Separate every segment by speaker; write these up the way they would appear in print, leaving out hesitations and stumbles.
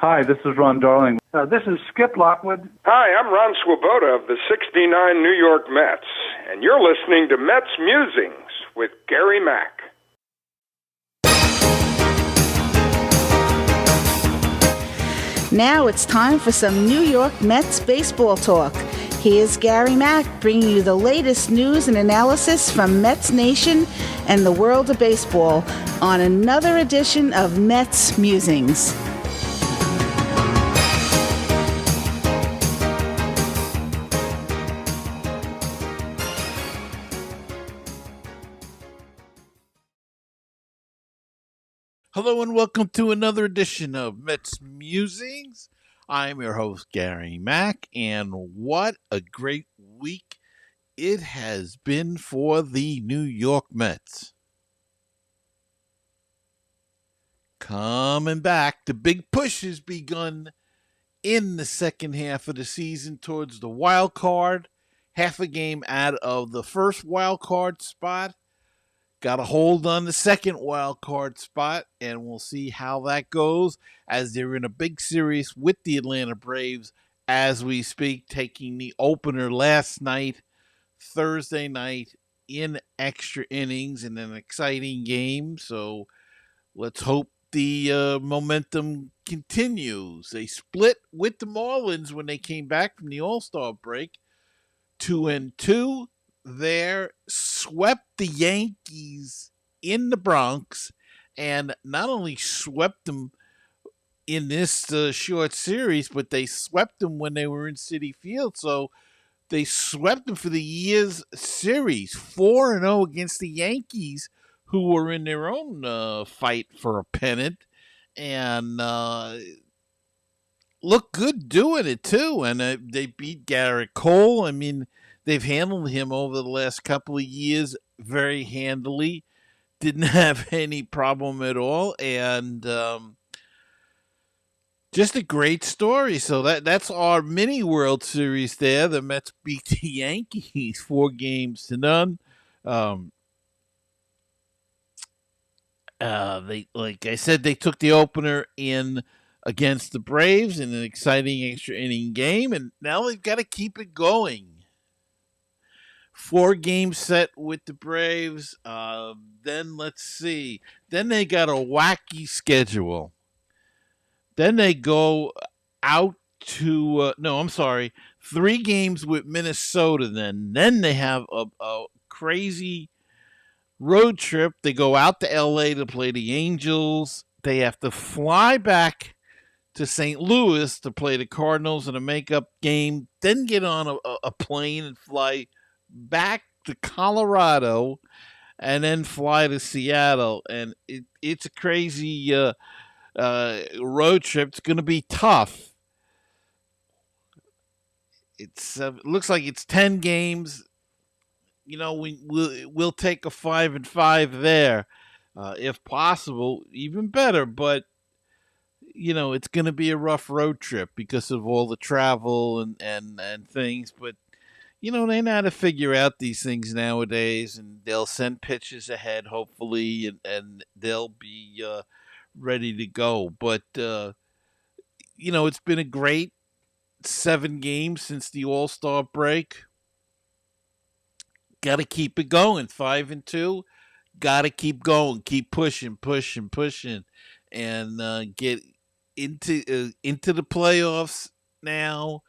Speaker 1: Hi, this is Ron Darling.
Speaker 2: This is Skip Lockwood.
Speaker 3: Hi, I'm Ron Swoboda of the 69 New York Mets, and you're listening to Mets Musings with Gary Mack.
Speaker 4: Now it's time for some New York Mets baseball talk. Here's Gary Mack bringing you the latest news and analysis from Mets Nation and the world of baseball on another edition of Mets Musings.
Speaker 5: Hello and welcome to another edition of Mets Musings. I'm your host, Gary Mack, and what a great week it has been for the New York Mets. Coming back, the big push has begun in the second half of the season towards the wild card, half a game out of the first wild card spot. Got a hold on the second wild card spot, and we'll see how that goes as they're in a big series with the Atlanta Braves as we speak, taking the opener last night, Thursday night, in extra innings in an exciting game. So let's hope the momentum continues. They split with the Marlins when they came back from the All-Star break, 2-2. There, swept the Yankees in the Bronx, and not only swept them in this short series, but they swept them when they were in Citi Field. So they swept them for the year's series, 4-0 against the Yankees, who were in their own fight for a pennant, and looked good doing it too. And they beat Garrett Cole. I mean, they've handled him over the last couple of years very handily. Didn't have any problem at all. And just a great story. So that's our mini World Series there. The Mets beat the Yankees 4-0. They, like I said, they took the opener in against the Braves in an exciting extra inning game. And now they've got to keep it going. 4-game set with the Braves. Then let's see. Then they got a wacky schedule. Then they go out to 3 games with Minnesota. Then they have a crazy road trip. They go out to L.A. to play the Angels. They have to fly back to St. Louis to play the Cardinals in a makeup game. Then get on a plane and fly back to Colorado, and then fly to Seattle. And it's a crazy road trip. It's going to be tough. It looks like it's 10 games. You know, we'll take a 5-5 there, if possible, even better. But you know, it's going to be a rough road trip because of all the travel and things. But you know, they know how to figure out these things nowadays, and they'll send pitches ahead, hopefully, and they'll be ready to go. But, you know, it's been a great 7 games since the All-Star break. Got to keep it going. 5-2. Got to keep going. Keep pushing, and get into the playoffs now.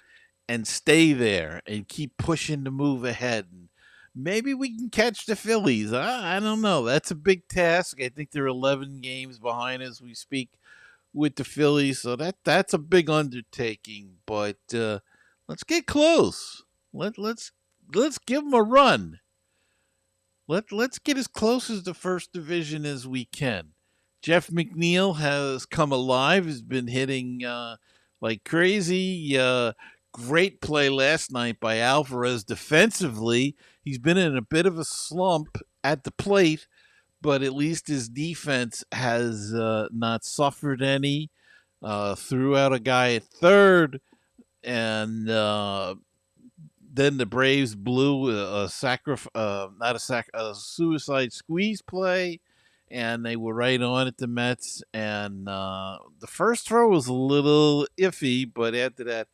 Speaker 5: And stay there and keep pushing to move ahead. And maybe we can catch the Phillies. I don't know. That's a big task. I think they're 11 games behind as we speak with the Phillies. So that's a big undertaking. But let's get close. Let's give them a run. Let's get as close as the first division as we can. Jeff McNeil has come alive. Has been hitting like crazy. Great play last night by Alvarez defensively. He's been in a bit of a slump at the plate, but at least his defense has not suffered any. Threw out a guy at third, and then the Braves blew a suicide squeeze play, and they were right on at the Mets. And the first throw was a little iffy, but after that,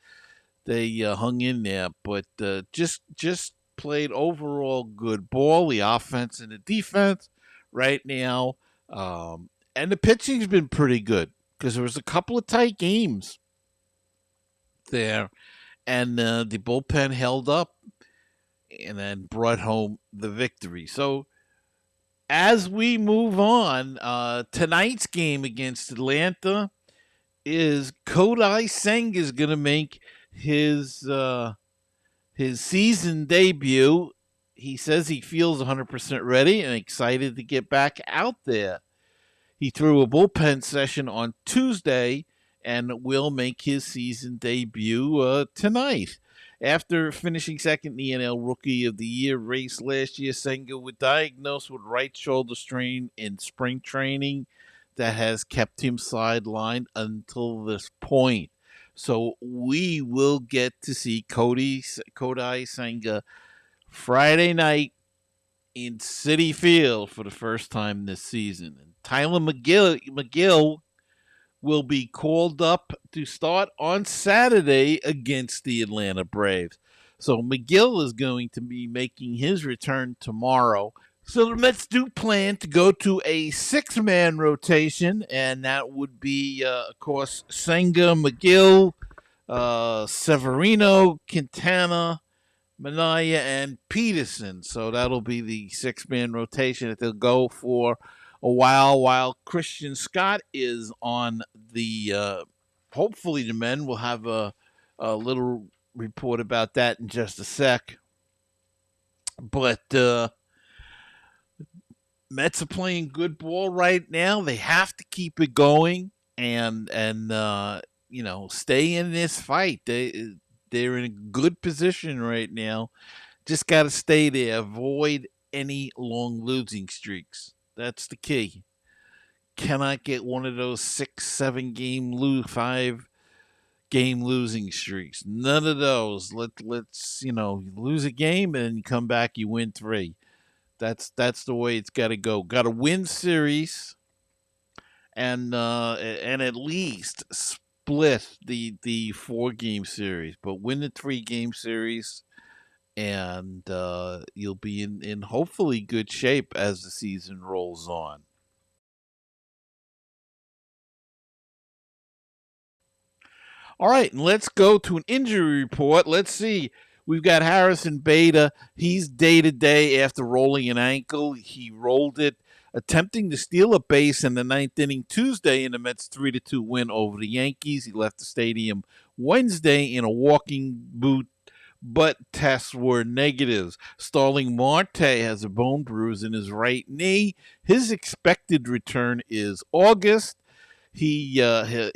Speaker 5: they hung in there. But just played overall good ball, the offense and the defense right now. And the pitching's been pretty good because there was a couple of tight games there, and the bullpen held up and then brought home the victory. So as we move on, tonight's game against Atlanta is Kodai Senga is going to make his season debut. He says he feels 100% ready and excited to get back out there. He threw a bullpen session on Tuesday and will make his season debut tonight. After finishing second in the NL Rookie of the Year race last year, Senga was diagnosed with right shoulder strain in spring training that has kept him sidelined until this point. So we will get to see Kodai Senga Friday night in Citi Field for the first time this season. And Tyler McGill will be called up to start on Saturday against the Atlanta Braves. So McGill is going to be making his return tomorrow. So the Mets do plan to go to a six-man rotation, and that would be, of course, Senga, McGill, Severino, Quintana, Manaya, and Peterson. So that'll be the six-man rotation that they'll go for a while Christian Scott is on the hopefully the men will have a little report about that in just a sec. But Mets are playing good ball right now. They have to keep it going and stay in this fight. They're in a good position right now. Just got to stay there. Avoid any long losing streaks. That's the key. Cannot get one of those 6, 7 game 5 game losing streaks. None of those. Let's you lose a game and come back, you win 3. That's the way it's got to go. Got to win series and at least split the 4-game series, but win the 3-game series, and you'll be in hopefully good shape as the season rolls on. All right, and let's go to an injury report. Let's see. We've got Harrison Beta. He's day-to-day after rolling an ankle. He rolled it, attempting to steal a base in the 9th inning Tuesday in the Mets' 3-2 win over the Yankees. He left the stadium Wednesday in a walking boot, but tests were negatives. Starling Marte has a bone bruise in his right knee. His expected return is August. He has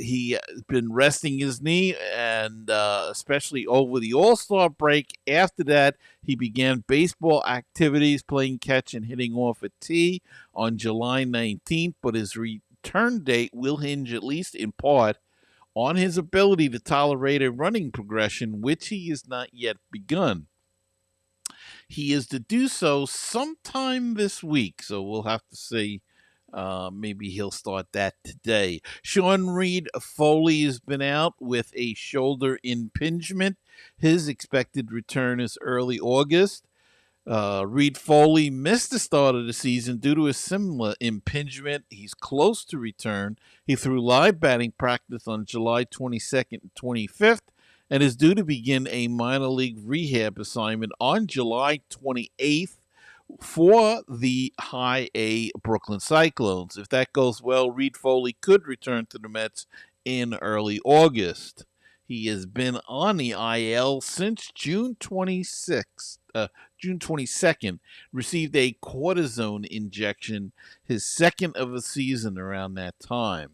Speaker 5: been resting his knee, and especially over the All-Star break. After that, he began baseball activities, playing catch and hitting off a tee on July 19th, but his return date will hinge, at least in part, on his ability to tolerate a running progression, which he has not yet begun. He is to do so sometime this week, so we'll have to see. Maybe he'll start that today. Sean Reed Foley has been out with a shoulder impingement. His expected return is early August. Reed Foley missed the start of the season due to a similar impingement. He's close to return. He threw live batting practice on July 22nd and 25th and is due to begin a minor league rehab assignment on July 28th for the High A Brooklyn Cyclones. If that goes well, Reed Foley could return to the Mets in early August. He has been on the IL since June 22nd, received a cortisone injection, his second of the season around that time.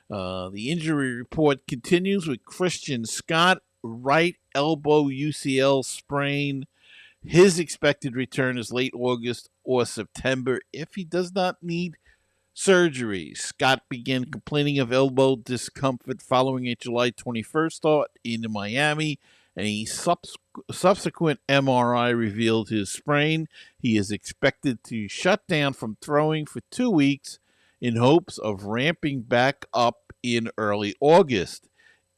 Speaker 5: The injury report continues with Christian Scott, right elbow UCL sprain. His expected return is late August or September if he does not need surgery. Scott began complaining of elbow discomfort following a July 21st start in Miami, and a subsequent MRI revealed his sprain. He is expected to shut down from throwing for 2 weeks in hopes of ramping back up in early August.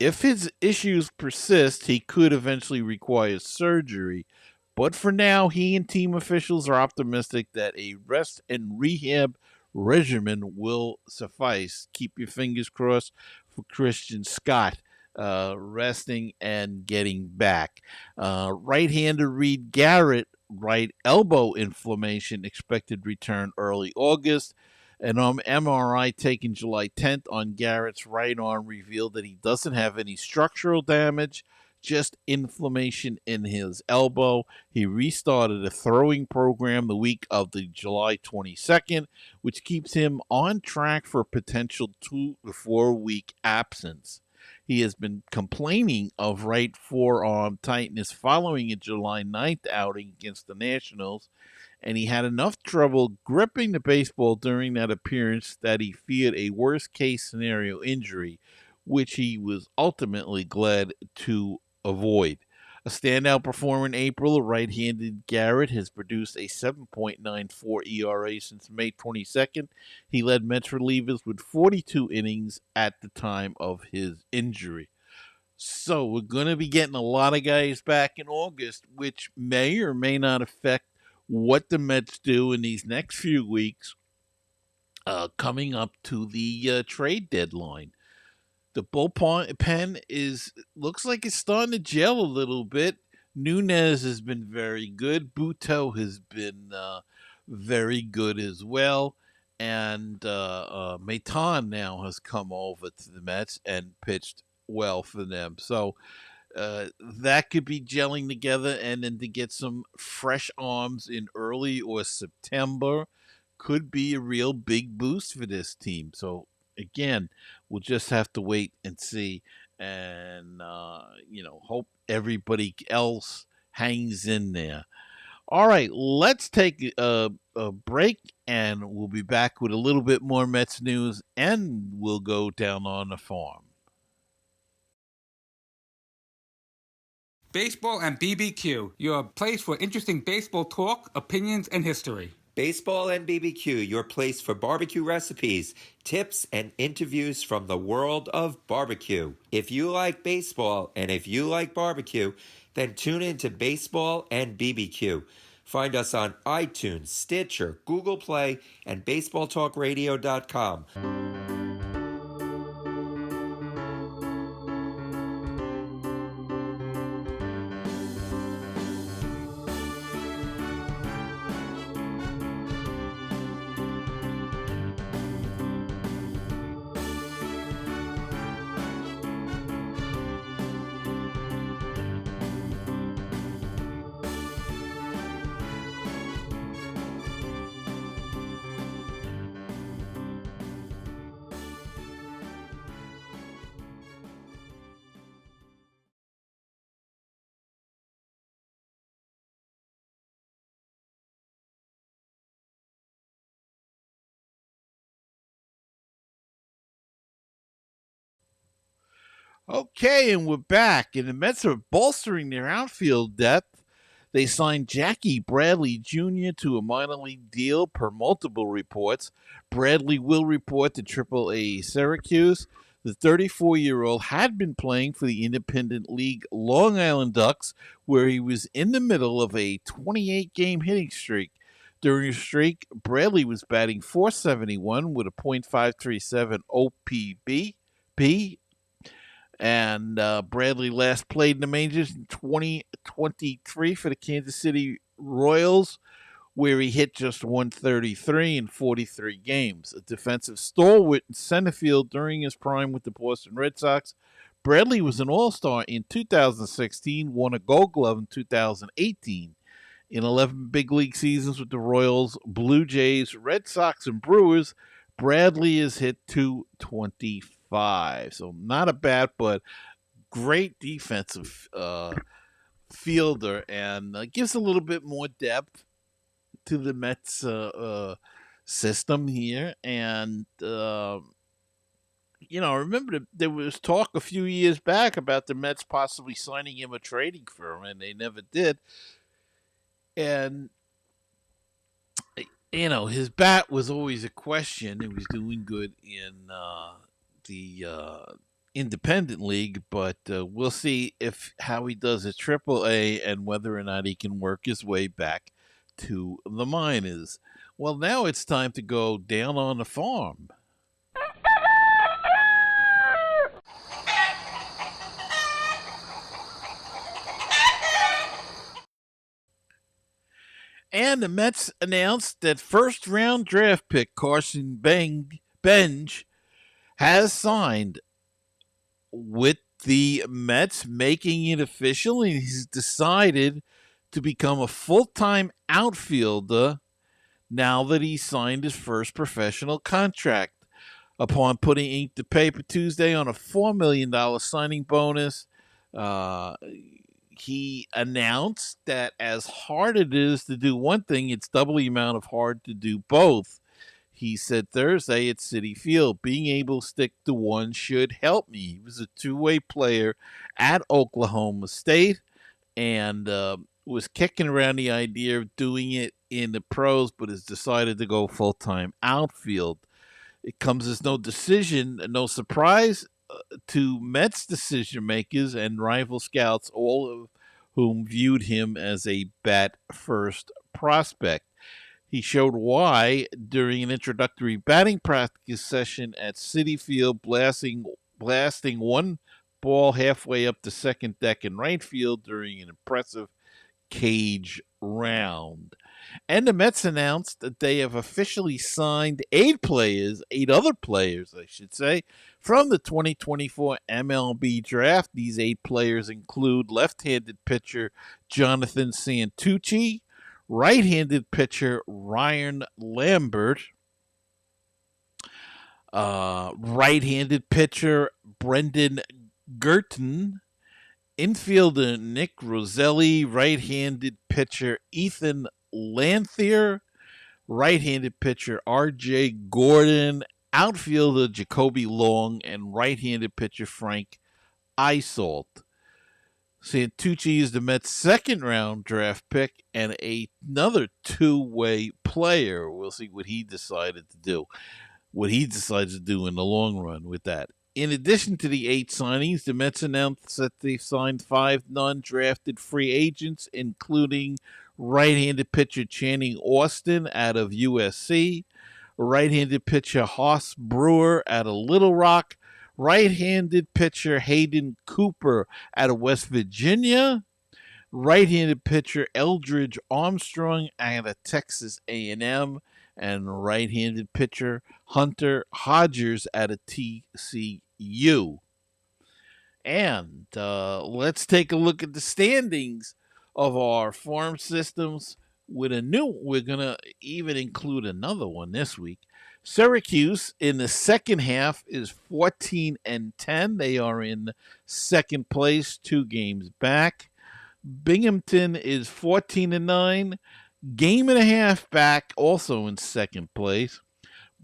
Speaker 5: If his issues persist, he could eventually require surgery. But for now, he and team officials are optimistic that a rest and rehab regimen will suffice. Keep your fingers crossed for Christian Scott resting and getting back. Right-hander Reed Garrett, right elbow inflammation, expected return early August. An MRI taken July 10th on Garrett's right arm revealed that he doesn't have any structural damage, just inflammation in his elbow. He restarted a throwing program the week of the July 22nd, which keeps him on track for a potential 2 to 4 week absence. He has been complaining of right forearm tightness following a July 9th outing against the Nationals, and he had enough trouble gripping the baseball during that appearance that he feared a worst case scenario injury, which he was ultimately glad to avoid. A standout performer in April, right-handed Garrett has produced a 7.94 ERA since May 22nd. He led Mets relievers with 42 innings at the time of his injury. So we're going to be getting a lot of guys back in August, which may or may not affect what the Mets do in these next few weeks coming up to the trade deadline. The bullpen looks like it's starting to gel a little bit. Nunez has been very good. Buto has been very good as well. And Maitan now has come over to the Mets and pitched well for them. So that could be gelling together, and then to get some fresh arms in early or September could be a real big boost for this team. So again, we'll just have to wait and see, and hope everybody else hangs in there. All right, let's take a break, and we'll be back with a little bit more Mets news, and we'll go down on the farm.
Speaker 1: Baseball and BBQ, your place for interesting baseball talk, opinions, and history.
Speaker 6: Baseball and BBQ, your place for barbecue recipes, tips, and interviews from the world of barbecue. If you like baseball and if you like barbecue, then tune in to Baseball and BBQ. Find us on iTunes, Stitcher, Google Play, and BaseballTalkRadio.com.
Speaker 5: Okay, and we're back. And the Mets are bolstering their outfield depth. They signed Jackie Bradley Jr. to a minor league deal per multiple reports. Bradley will report to AAA Syracuse. The 34-year-old had been playing for the Independent League Long Island Ducks, where he was in the middle of a 28-game hitting streak. During the streak, Bradley was batting .471 with a .537 OPB. And Bradley last played in the majors in 2023 for the Kansas City Royals, where he hit just .133 in 43 games. A defensive stalwart in center field during his prime with the Boston Red Sox, Bradley was an All-Star in 2016, won a Gold Glove in 2018. In 11 big league seasons with the Royals, Blue Jays, Red Sox, and Brewers, Bradley has hit .225. So not a bad, but great defensive fielder, and gives a little bit more depth to the Mets system here. And remember there was talk a few years back about the Mets possibly signing him a trading firm, and they never did. And his bat was always a question. He was doing good in the independent league, but we'll see if how he does at Triple A and whether or not he can work his way back to the minors. Well, now it's time to go down on the farm. And the Mets announced that first round draft pick Carson Benj has signed with the Mets, making it official. And he's decided to become a full-time outfielder now that he signed his first professional contract. Upon putting ink to paper Tuesday on a $4 million signing bonus, he announced that as hard it is to do one thing, it's double the amount of hard to do both. He said Thursday at Citi Field, being able to stick to one should help me. He was a two-way player at Oklahoma State and was kicking around the idea of doing it in the pros, but has decided to go full-time outfield. It comes as no surprise to Mets decision makers and rival scouts, all of whom viewed him as a bat first prospect. He showed why during an introductory batting practice session at Citi Field, blasting one ball halfway up the second deck in right field during an impressive cage round. And the Mets announced that they have officially signed eight other players, I should say, from the 2024 MLB draft. These eight players include left-handed pitcher Jonathan Santucci, right-handed pitcher Ryan Lambert, right-handed pitcher Brendan Gurton, infielder Nick Roselli, right-handed pitcher Ethan Lanthier, right-handed pitcher R.J. Gordon, outfielder Jacoby Long, and right-handed pitcher Frank Isolt. Santucci is the Mets' second-round draft pick and another two-way player. We'll see what he decides to do in the long run with that. In addition to the eight signings, the Mets announced that they signed 5 non-drafted free agents, including right-handed pitcher Channing Austin out of USC, right-handed pitcher Hoss Brewer out of Little Rock, right-handed pitcher Hayden Cooper out of West Virginia, right-handed pitcher Eldridge Armstrong out of Texas A&M, and right-handed pitcher Hunter Hodgers out of TCU. And let's take a look at the standings of our farm systems with we're going to even include another one this week. Syracuse in the second half is 14-10. They are in second place, 2 games back. Binghamton is 14-9. Game and a half back, also in second place.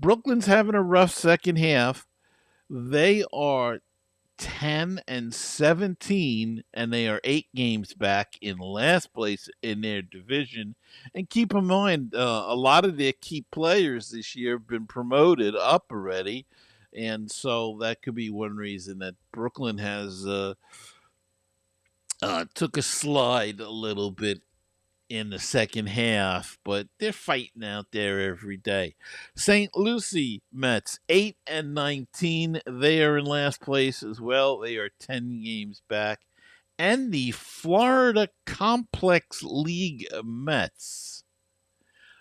Speaker 5: Brooklyn's having a rough second half. They are 10-17, and they are 8 games back in last place in their division. And keep in mind, a lot of their key players this year have been promoted up already, and so that could be one reason that Brooklyn has took a slide a little bit in the second half, but they're fighting out there every day. St. Lucie Mets 8-19. They are in last place as well. They are 10 games back. And the Florida Complex League Mets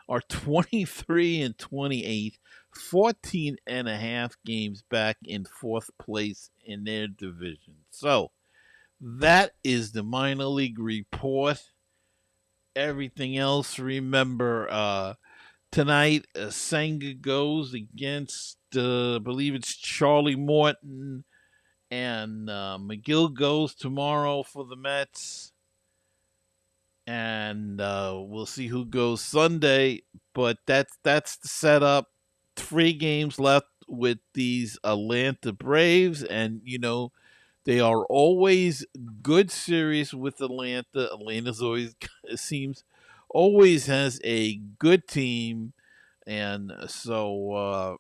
Speaker 5: are 23-28, 14 and a half games back in fourth place in their division. So that is the minor league report. Everything else, remember, tonight Senga goes against, I believe it's Charlie Morton, and McGill goes tomorrow for the Mets. And we'll see who goes Sunday, but that's the setup. 3 games left with these Atlanta Braves, and they are always good series with Atlanta. Atlanta's always has a good team. And so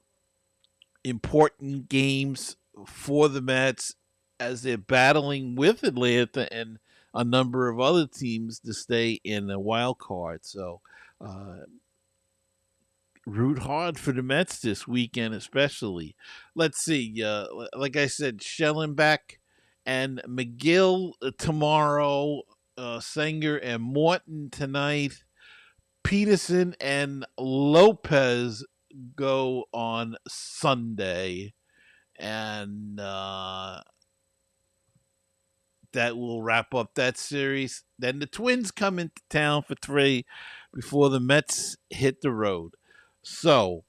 Speaker 5: important games for the Mets as they're battling with Atlanta and a number of other teams to stay in the wild card. So uh, root hard for the Mets this weekend, especially. Let's see. Like I said, Schellenbeck and McGill tomorrow. Sanger and Morton tonight. Peterson and Lopez go on Sunday, and that will wrap up that series. Then the Twins come into town for 3 before the Mets hit the road. So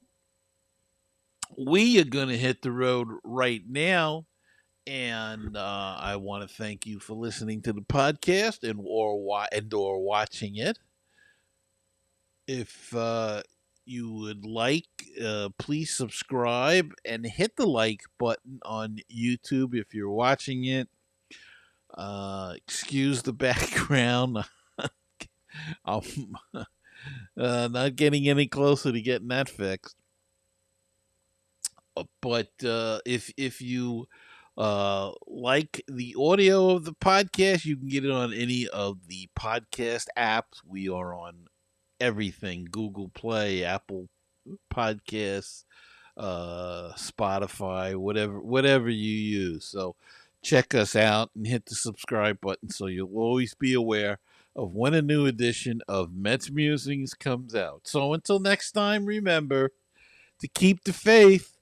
Speaker 5: we are going to hit the road right now. And I want to thank you for listening to the podcast or watching it. If you would like, please subscribe and hit the like button on YouTube if you're watching it. Excuse the background. I'm not getting any closer to getting that fixed. But if you like the audio of the podcast, you can get it on any of the podcast apps. We are on everything: Google Play, Apple Podcasts, Spotify, whatever you use. So check us out and hit the subscribe button so you'll always be aware of when a new edition of Mets Musings comes out. So until next time, remember to keep the faith,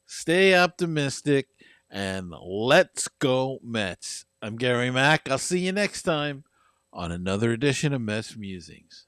Speaker 5: stay optimistic, and let's go Mets. I'm Gary Mack. I'll see you next time on another edition of Mets Musings.